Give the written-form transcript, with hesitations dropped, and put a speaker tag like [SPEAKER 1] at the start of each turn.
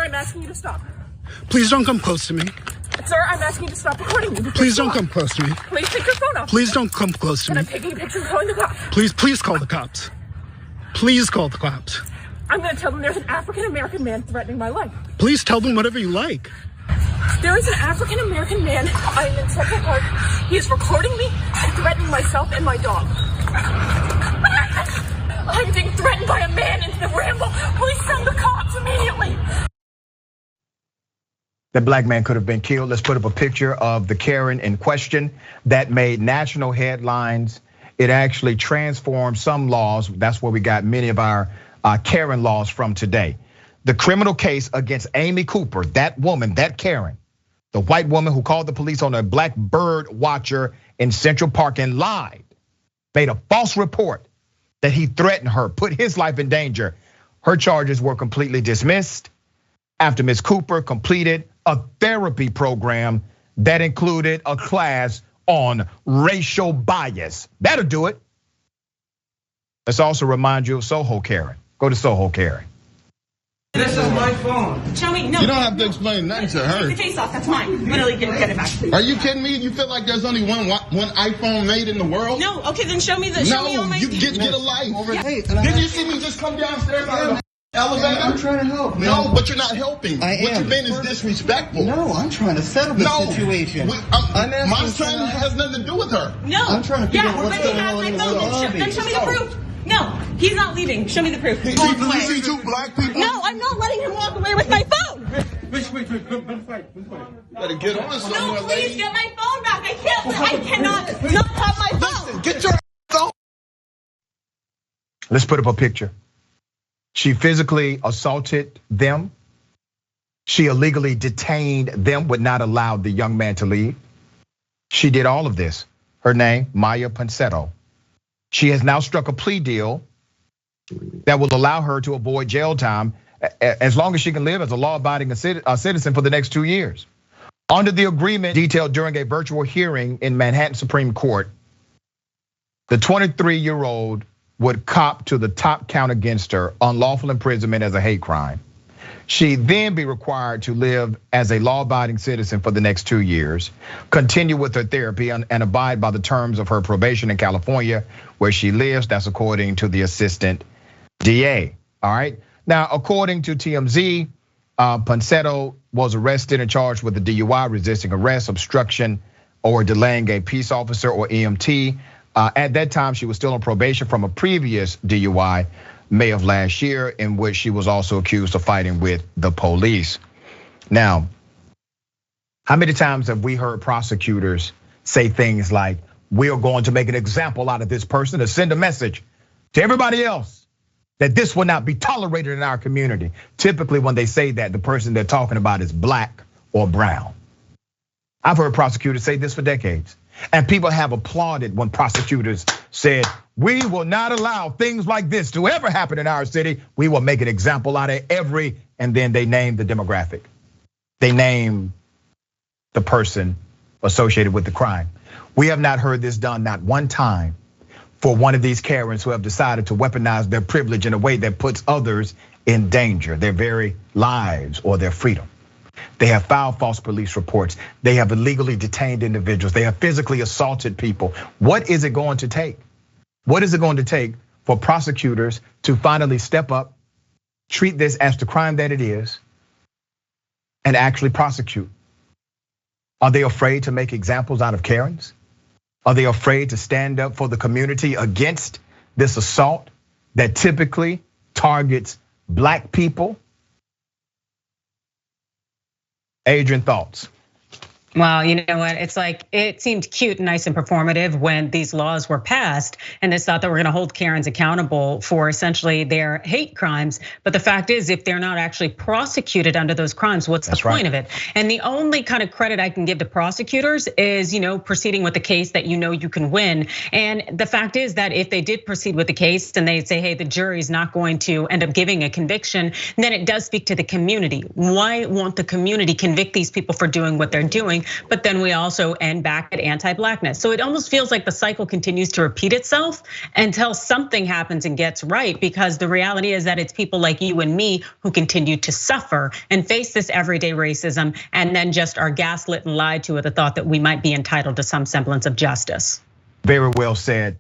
[SPEAKER 1] I'm asking you to stop.
[SPEAKER 2] Please don't come close to me.
[SPEAKER 1] Sir, I'm asking you to stop recording me.
[SPEAKER 2] Please don't come close to me.
[SPEAKER 1] Please take your phone off.
[SPEAKER 2] Please don't come close to me.
[SPEAKER 1] I'm taking a picture and calling the cops.
[SPEAKER 2] Please call the cops. Please call the cops.
[SPEAKER 1] I'm going to tell them there's an African-American man threatening my life.
[SPEAKER 2] Please tell them whatever you like.
[SPEAKER 1] There is an African-American man. I'm in Central Park. He is recording me and threatening myself and my dog. I'm being threatened by a man in the ramble. Please send the cops immediately.
[SPEAKER 3] That black man could have been killed. Let's put up a picture of the Karen in question that made national headlines. It actually transformed some laws. That's where we got many of our Karen laws from today. The criminal case against Amy Cooper, that woman, that Karen, the white woman who called the police on a black bird watcher in Central Park and lied, made a false report that he threatened her, put his life in danger. Her charges were completely dismissed after Ms. Cooper completed a therapy program that included a class on racial bias. That'll do it. Let's also remind you of SoHo Karen. Go to SoHo Karen.
[SPEAKER 4] This is my phone.
[SPEAKER 5] Show me. No.
[SPEAKER 4] You don't have to explain nothing to her.
[SPEAKER 5] Take the case off. That's mine. Literally, get it back.
[SPEAKER 4] Are you kidding me? You feel like there's only one iPhone made in the world?
[SPEAKER 5] No. Okay, then show me the. Show me all my.
[SPEAKER 4] You get a life.
[SPEAKER 5] Yeah.
[SPEAKER 4] Did you see me just come downstairs out of the elevator?
[SPEAKER 6] I'm trying to help.
[SPEAKER 4] No, but you're not helping.
[SPEAKER 6] I am.
[SPEAKER 4] What you've been is disrespectful.
[SPEAKER 6] No, I'm trying to settle the situation.
[SPEAKER 4] My son has nothing to do with her.
[SPEAKER 5] No.
[SPEAKER 6] I'm trying to figure out what's going on in the lobby.
[SPEAKER 5] Then show me the proof. No, he's not leaving. Show me the proof.
[SPEAKER 4] Did you see two black people?
[SPEAKER 5] No, I'm not letting him walk away with my phone.
[SPEAKER 4] Wait. Better get on somewhere.
[SPEAKER 5] No, please get my phone back. I cannot not have my phone.
[SPEAKER 4] Listen, get your phone.
[SPEAKER 3] Let's put up a picture. She physically assaulted them. She illegally detained them, would not allow the young man to leave. She did all of this. Her name, Miya Ponsetto. She has now struck a plea deal that will allow her to avoid jail time as long as she can live as a law-abiding citizen for the next 2 years. Under the agreement detailed during a virtual hearing in Manhattan Supreme Court, the 23-year-old would cop to the top count against her, unlawful imprisonment as a hate crime. She'd then be required to live as a law-abiding citizen for the next 2 years, continue with her therapy and abide by the terms of her probation in California, where she lives. That's according to the assistant DA, all right? Now, according to TMZ, Ponsetto was arrested and charged with a DUI, resisting arrest, obstruction, or delaying a peace officer or EMT. At that time, she was still on probation from a previous DUI, May of last year, in which she was also accused of fighting with the police. Now, how many times have we heard prosecutors say things like, we are going to make an example out of this person to send a message to everybody else that this will not be tolerated in our community? Typically, when they say that, the person they're talking about is black or brown. I've heard prosecutors say this for decades. And people have applauded when prosecutors said, we will not allow things like this to ever happen in our city. We will make an example out of every, and then they name the demographic. They name the person associated with the crime. We have not heard this done not one time for one of these Karens who have decided to weaponize their privilege in a way that puts others in danger, their very lives or their freedom. They have filed false police reports. They have illegally detained individuals. They have physically assaulted people. What is it going to take? What is it going to take for prosecutors to finally step up, treat this as the crime that it is, and actually prosecute? Are they afraid to make examples out of Karens? Are they afraid to stand up for the community against this assault that typically targets black people? Adrienne, thoughts?
[SPEAKER 7] Well, you know what? It's like, it seemed cute and nice and performative when these laws were passed and this thought that we're gonna hold Karens accountable for essentially their hate crimes. But the fact is, if they're not actually prosecuted under those crimes, what's the point of it? And the only kind of credit I can give to prosecutors is, proceeding with the case that you can win. And the fact is that if they did proceed with the case and they say, hey, the jury's not going to end up giving a conviction, then it does speak to the community. Why won't the community convict these people for doing what they're doing? doing, but then we also end back at anti-blackness. So it almost feels like the cycle continues to repeat itself until something happens and gets right, because the reality is that it's people like you and me who continue to suffer and face this everyday racism, and then just are gaslit and lied to with the thought that we might be entitled to some semblance of justice.
[SPEAKER 3] Very well said.